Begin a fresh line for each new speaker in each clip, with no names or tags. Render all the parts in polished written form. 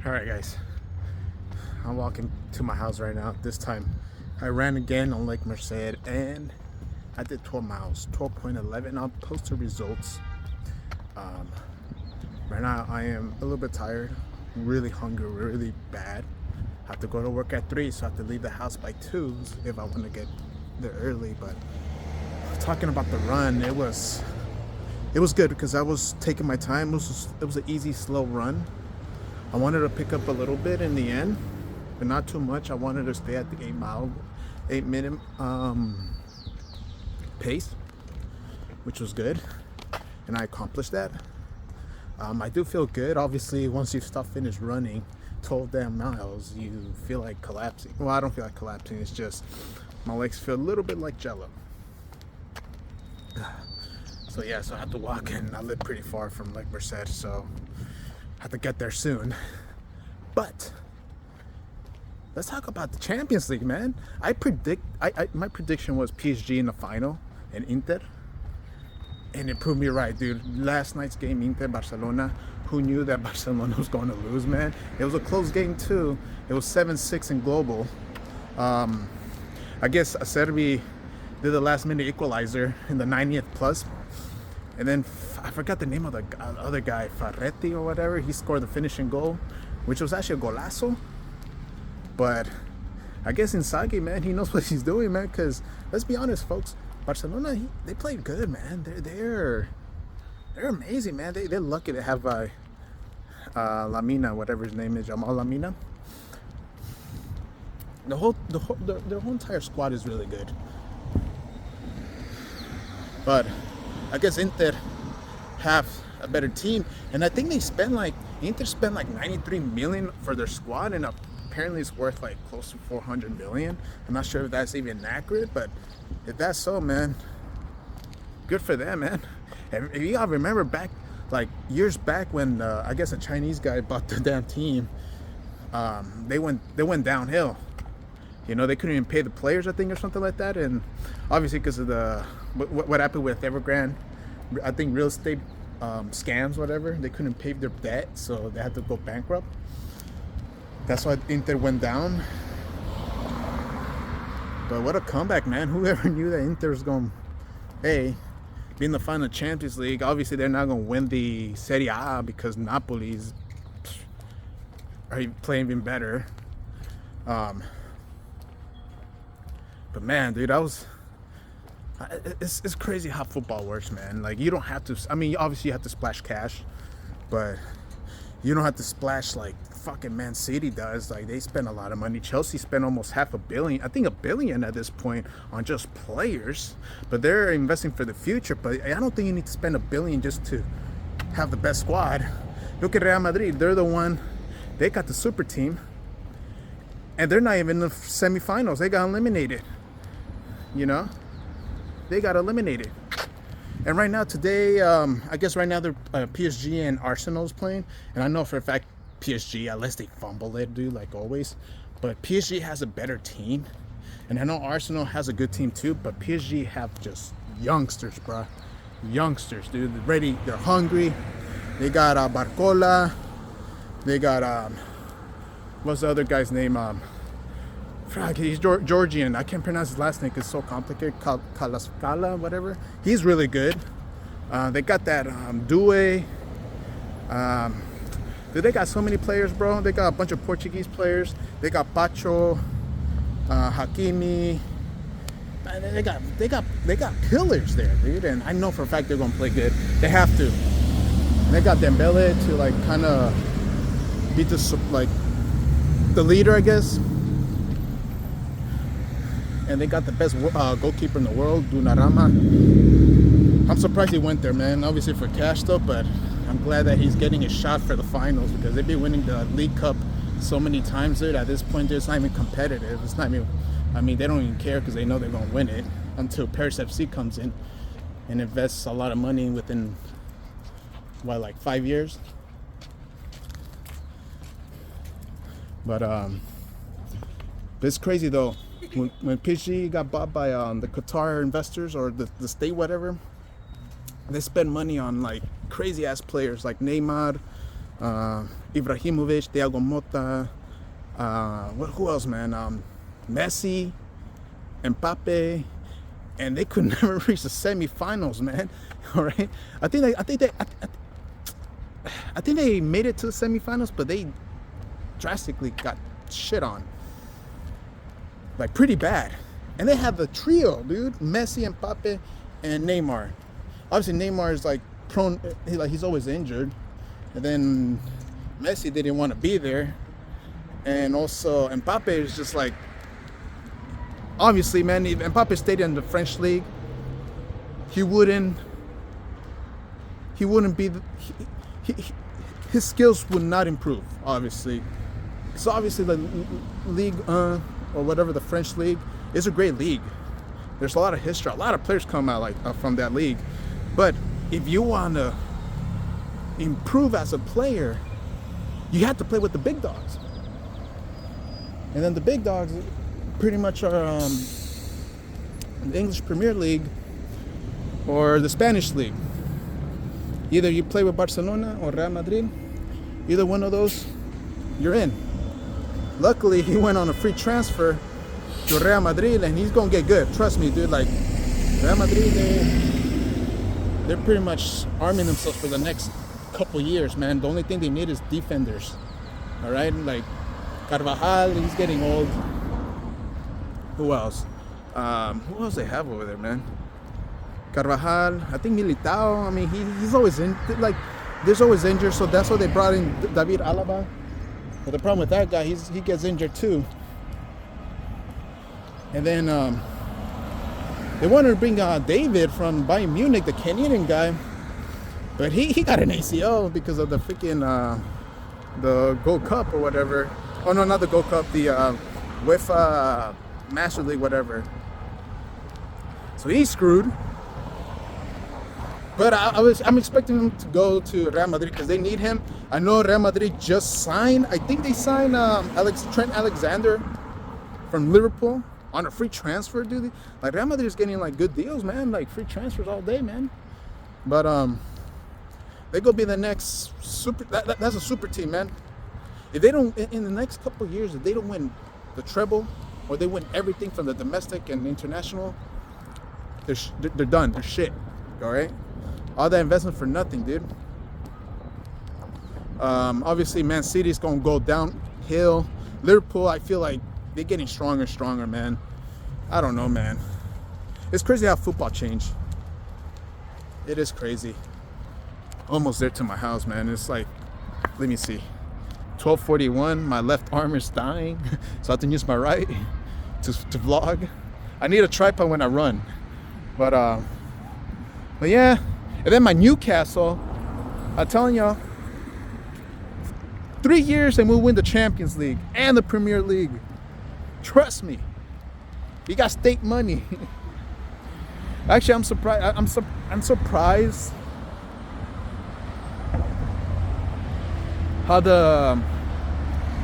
Alright guys, I'm walking to my house right now. This time I ran again on Lake Merced and I did 12 miles, 12.11. I'll post the results. Right now I am a little bit tired, really hungry, really bad. I have to go to work at 3, so I have to leave the house by 2 if I want to get there early. But talking about the run, it was good because I was taking my time. It was an easy, slow run. I wanted to pick up a little bit in the end, but not too much. I wanted to stay at the 8-minute pace, which was good, and I accomplished that. I do feel good. Obviously, once you finish running 12 damn miles, you feel like collapsing. Well, I don't feel like collapsing. It's just my legs feel a little bit like jello. So yeah, so I have to walk, and I live pretty far from Lake Merced, so I have to get there soon. But let's talk about the Champions League, man. My prediction was PSG in the final and Inter, and it proved me right, dude. Last night's game, Inter Barcelona. Who knew that Barcelona was going to lose, man? It was a close game too. It was 7-6 in global. I guess Acerbi did the last-minute equalizer in the 90th plus. And then I forgot the name of the other guy, Ferretti or whatever. He scored the finishing goal, which was actually a golazo. But I guess Inzaghi, man, he knows what he's doing, man. Because let's be honest, folks, Barcelona, they played good, man. They're amazing, man. They're lucky to have Lamina, whatever his name is, Jamal Lamina. Their whole entire squad is really good. But I guess Inter have a better team, and I think Inter spent like 93 million for their squad, and apparently it's worth like close to 400 million. I'm not sure if that's even accurate, but if that's so, man, good for them, man. And if you gotta remember back, like years back, when I guess a Chinese guy bought the damn team, they went downhill. You know, they couldn't even pay the players, I think, or something like that. And obviously because of what happened with Evergrande, I think real estate scams, whatever, they couldn't pay their debt, so they had to go bankrupt. That's why Inter went down. But what a comeback, man. Whoever knew that Inter was going to, be in the final Champions League. Obviously, they're not going to win the Serie A because Napoli's are playing even better. But man, dude, it's crazy how football works, man. Like, you don't have to, I mean, obviously you have to splash cash, but you don't have to splash like fucking Man City does. Like, they spend a lot of money. Chelsea spent almost $500 million, I think $1 billion at this point, on just players. But they're investing for the future. But I don't think you need to spend $1 billion just to have the best squad. Look at Real Madrid. They're the one, they got the super team, and they're not even in the semifinals. They got eliminated. You know, they got eliminated. And right now, today, I guess right now they're PSG and Arsenal's playing. And I know for a fact PSG, unless they fumble it, dude, like always. But PSG has a better team. And I know Arsenal has a good team too. But PSG have just youngsters, bro. Youngsters, dude. They're ready. They're hungry. They got Barcola. They got, what's the other guy's name? He's Georgian. I can't pronounce his last name because it's so complicated. Kalaskala, whatever. He's really good. They got that Due. They got so many players, bro. They got a bunch of Portuguese players. They got Pacho, Hakimi. They got pillars there, dude. And I know for a fact they're gonna play good. They have to. And they got Dembele to like kind of be the leader, I guess. And they got the best goalkeeper in the world, Donnarumma. I'm surprised he went there, man. Obviously for cash though, but I'm glad that he's getting a shot for the finals because they've been winning the League Cup so many times, dude. At this point, it's not even competitive. It's not even, I mean, they don't even care because they know they're going to win it until Paris FC comes in and invests a lot of money within, like 5 years? But it's crazy though. When PSG got bought by the Qatar investors or the state, whatever, they spend money on like crazy ass players like Neymar, Ibrahimovic, Thiago Motta, who else, man? Messi, Mbappe, and they could never reach the semifinals, man. All right, I think they made it to the semifinals, but they drastically got shit on, like pretty bad. And they have the trio, dude: Messi, Mbappe, and Neymar. Obviously, Neymar is like prone; he's always injured. And then Messi didn't want to be there, and also Mbappe is just like, obviously, man. If Mbappe stayed in the French league, he wouldn't be. His skills would not improve, obviously. So obviously the league or whatever, the French league, is a great league. There's a lot of history. A lot of players come out from that league. But if you want to improve as a player, you have to play with the big dogs. And then the big dogs pretty much are the English Premier League or the Spanish league. Either you play with Barcelona or Real Madrid. Either one of those, you're in. Luckily, he went on a free transfer to Real Madrid, and he's gonna get good. Trust me, dude. Like Real Madrid, they're pretty much arming themselves for the next couple years, man. The only thing they need is defenders. All right, like Carvajal, he's getting old. Who else? Who else they have over there, man? Carvajal, I think Militao. I mean, he's always in. Like, there's always injured, so that's why they brought in David Alaba. But the problem with that guy, he gets injured too. And then they wanted to bring David from Bayern Munich, the Canadian guy, but he got an ACL because of the freaking the Gold Cup or whatever. Oh no, not the Gold Cup, the UEFA Master League, whatever. So he's screwed. But I'm expecting him to go to Real Madrid because they need him. I know Real Madrid just signed. I think they signed Trent Alexander from Liverpool on a free transfer, dude. Like Real Madrid is getting like good deals, man. Like free transfers all day, man. But they go be the next super. That's a super team, man. If they don't in the next couple of years, if they don't win the treble or they win everything from the domestic and international, they're done. They're shit. All right. All that investment for nothing, dude. Obviously, Man City's gonna go downhill. Liverpool, I feel like they're getting stronger and stronger, man. I don't know, man. It's crazy how football changed. It is crazy. Almost there to my house, man. It's like, let me see. 12:41. My left arm is dying, so I have to use my right to vlog. I need a tripod when I run, but yeah. And then my Newcastle, I'm telling y'all, 3 years and we'll win the Champions League and the Premier League. Trust me. You got state money. Actually, I'm surprised. I'm surprised how the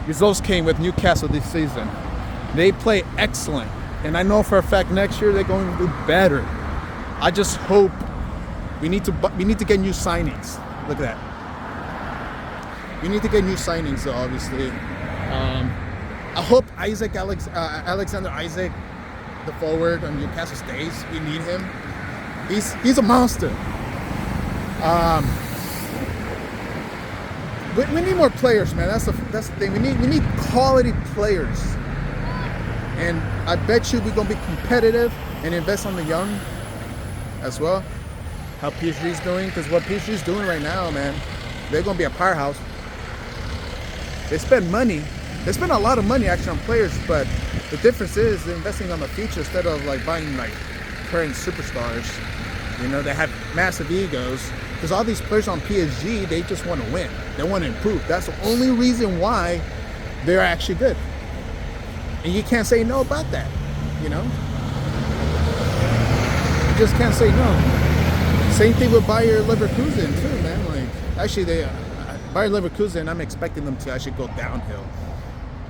results came with Newcastle this season. They play excellent, and I know for a fact next year they're going to do better. I just hope. We need to get new signings. Look at that. We need to get new signings, though, obviously. I hope Alexander Isaac, the forward on Newcastle, stays. We need him. He's a monster. But we need more players, man. That's the thing. We need quality players. And I bet you we're gonna be competitive and invest on the young as well. How PSG's doing, because what PSG's doing right now, man, they're gonna be a powerhouse. They spend money. They spend a lot of money actually on players, but the difference is they're investing on the future instead of like buying like current superstars. You know, they have massive egos. Because all these players on PSG, they just want to win. They want to improve. That's the only reason why they're actually good. And you can't say no about that. You know, you just can't say no. Same thing with Bayer Leverkusen too, man. Like, actually, Bayer Leverkusen, I'm expecting them to actually go downhill.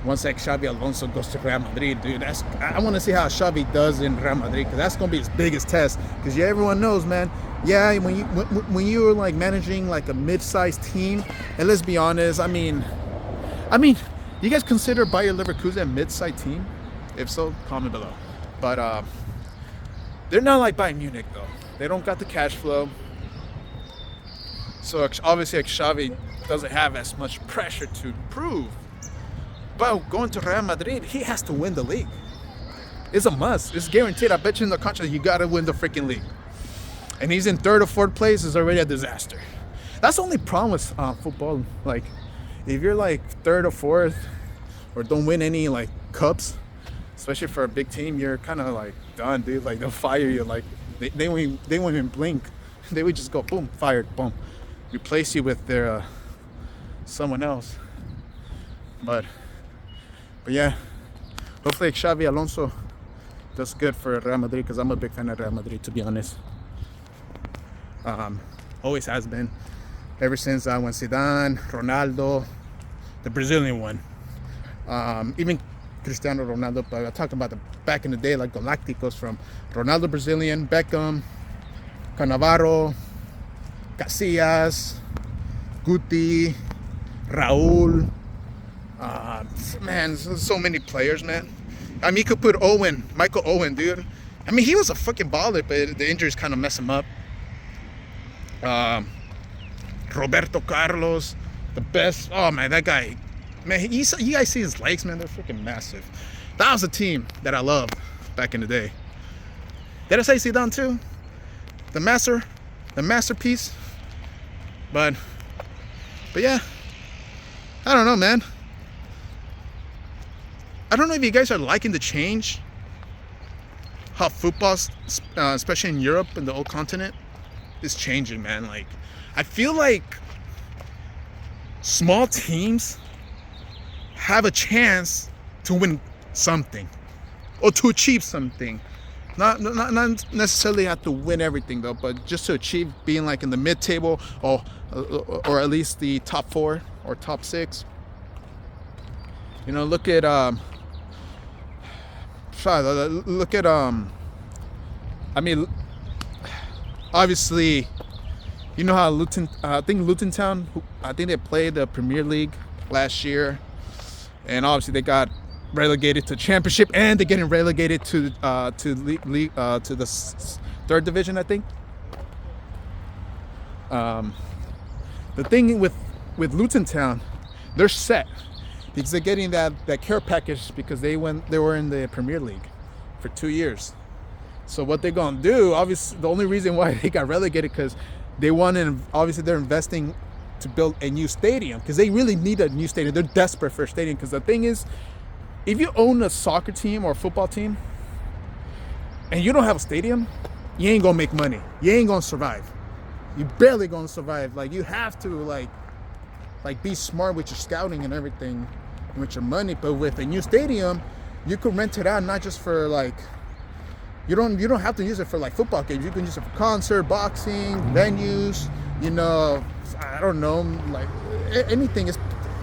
once like Xavi Alonso goes to Real Madrid, dude. I want to see how Xavi does in Real Madrid, because that's gonna be his biggest test. Because everyone knows, man. Yeah, when you were like managing like a mid-sized team, and let's be honest, I mean, you guys consider Bayer Leverkusen a mid-sized team? If so, comment below. But they're not like Bayern Munich though. They don't got the cash flow. So obviously, like, Xavi doesn't have as much pressure to prove. But going to Real Madrid, he has to win the league. It's a must. It's guaranteed. I bet you in the contract, you gotta win the freaking league. And he's in third or fourth place, is already a disaster. That's the only problem with football. Like, if you're like third or fourth, or don't win any like cups, especially for a big team, you're kind of like done, dude. Like, they'll fire you. Like, they won't even blink. They would just go boom, fired, boom, replace you with their someone else. But yeah, hopefully Xavi Alonso does good for Real Madrid, because I'm a big fan of Real Madrid, to be honest. Always has been, ever since when Zidane, Ronaldo, the Brazilian one, even Cristiano Ronaldo. But I'm talking about the back in the day, like Galacticos, from Ronaldo Brazilian, Beckham, Cannavaro, Casillas, Guti, Raul. Man, so many players, man. I mean, you could put Michael Owen, dude. I mean, he was a fucking baller, but the injuries kind of mess him up. Roberto Carlos, the best. Oh man, that guy, man. You guys see his legs, man? They're freaking massive. That was a team that I loved back in the day. Did I say Zidane too? The masterpiece. But yeah, I don't know, man. I don't know if you guys are liking the change, how football, especially in Europe and the old continent, is changing, man. Like, I feel like small teams have a chance to win something or to achieve something. Not necessarily have to win everything though, but just to achieve being like in the mid-table, or at least the top 4 or top 6. You know, look at I mean, obviously, you know how I think Luton Town, I think they played the Premier League last year, and obviously they got relegated to Championship, and they're getting relegated to the third division, I think. The thing with Luton Town, they're set because they're getting that care package, because they were in the Premier League for 2 years. So what they're gonna do, obviously, the only reason why they got relegated, because they want to, obviously they're investing to build a new stadium, because they really need a new stadium. They're desperate for a stadium, because the thing is, if you own a soccer team or a football team and you don't have a stadium, you ain't gonna make money. You ain't gonna survive. You barely gonna survive. Like, you have to like be smart with your scouting and everything, and with your money. But with a new stadium, you can rent it out, not just for like, you don't have to use it for like football games. You can use it for concert, boxing, venues, you know, I don't know, like anything.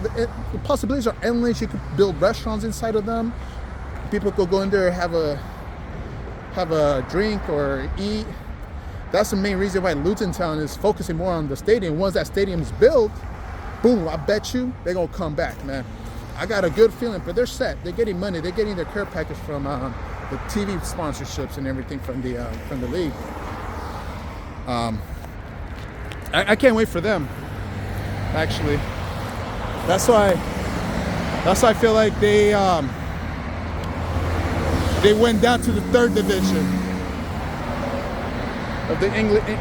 The possibilities are endless. You could build restaurants inside of them. People could go in there and have a drink or eat. That's the main reason why Luton Town is focusing more on the stadium. Once that stadium is built, boom, I bet you they're gonna come back, man. I got a good feeling, but they're set. They're getting money. They're getting their care package from the TV sponsorships and everything from the league. I can't wait for them, actually. That's why I feel like they went down to the third division of the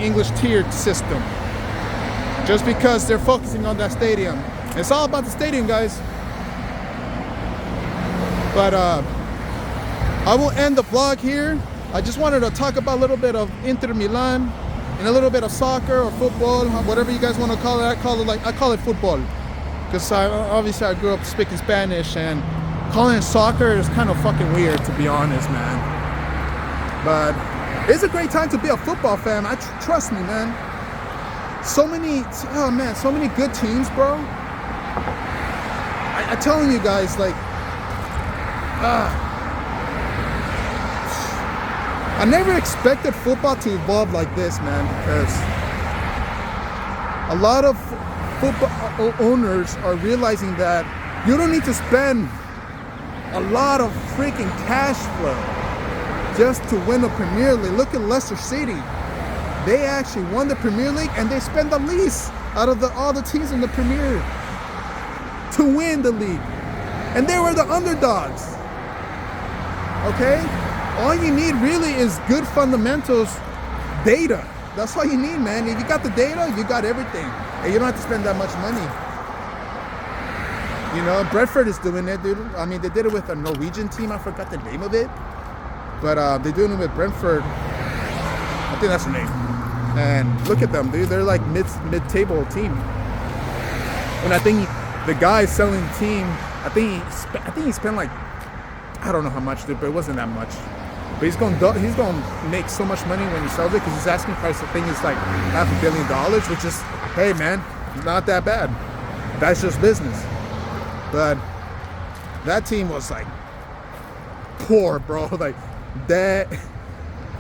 English tiered system, just because they're focusing on that stadium. It's all about the stadium, guys. But I will end the vlog here. I just wanted to talk about a little bit of Inter Milan and a little bit of soccer or football, whatever you guys want to call it. I call it football, because obviously I grew up speaking Spanish, and calling it soccer is kind of fucking weird, to be honest, man. But it's a great time to be a football fan. Trust me, man. So many good teams, bro. I'm telling you guys, like, I never expected football to evolve like this, man, because a lot of football owners are realizing that you don't need to spend a lot of freaking cash flow just to win the Premier League. Look at Leicester City. They actually won the Premier League and they spend the least out of all the teams in the Premier to win the league. And they were the underdogs. Okay? All you need really is good fundamentals, data. That's all you need, man. If you got the data, you got everything. And you don't have to spend that much money. You know, Brentford is doing it, dude. I mean, they did it with a Norwegian team. I forgot the name of it. But they're doing it with Brentford. I think that's the name. And look at them, dude. They're like mid-table team. And I think the guy selling the team, I think he spent like, I don't know how much, dude, but it wasn't that much. But he's going to make so much money when he sells it because his asking price, I think, is like $500 million, which is, hey, man, not that bad. That's just business. But that team was like poor, bro. Like that,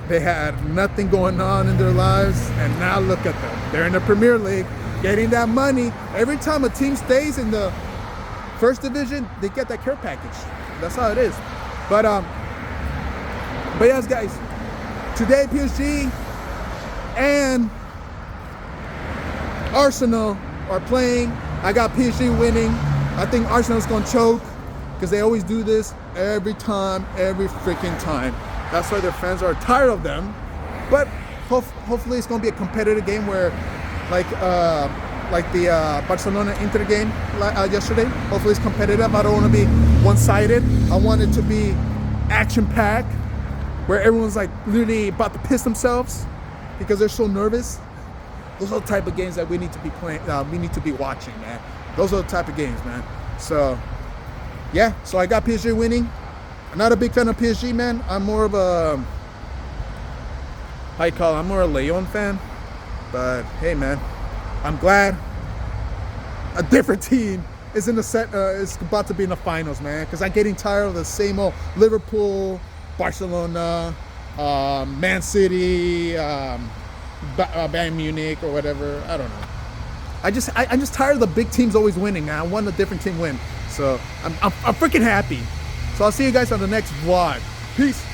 they had nothing going on in their lives, and now look at them. They're in the Premier League, getting that money. Every time a team stays in the first division, they get that care package. That's how it is. But yes, guys, today PSG and Arsenal are playing. I got PSG winning. I think Arsenal's gonna choke because they always do this every time, every freaking time. That's why their fans are tired of them. But hopefully it's gonna be a competitive game where, like the Barcelona-Inter game yesterday. Hopefully it's competitive. I don't want to be one-sided. I want it to be action-packed, where everyone's like literally about to piss themselves because they're so nervous. Those are the type of games that we need to be playing. We need to be watching, man. Those are the type of games, man. So, yeah. So I got PSG winning. I'm not a big fan of PSG, man. I'm more of a, I'm more a Leon fan. But hey, man, I'm glad a different team is in the is about to be in the finals, man. Because I'm getting tired of the same old Liverpool, Barcelona, Man City, Bayern Munich, or whatever. I don't know. I'm just tired of the big teams always winning, man. I want a different team win. So I'm freaking happy. So I'll see you guys on the next vlog. Peace.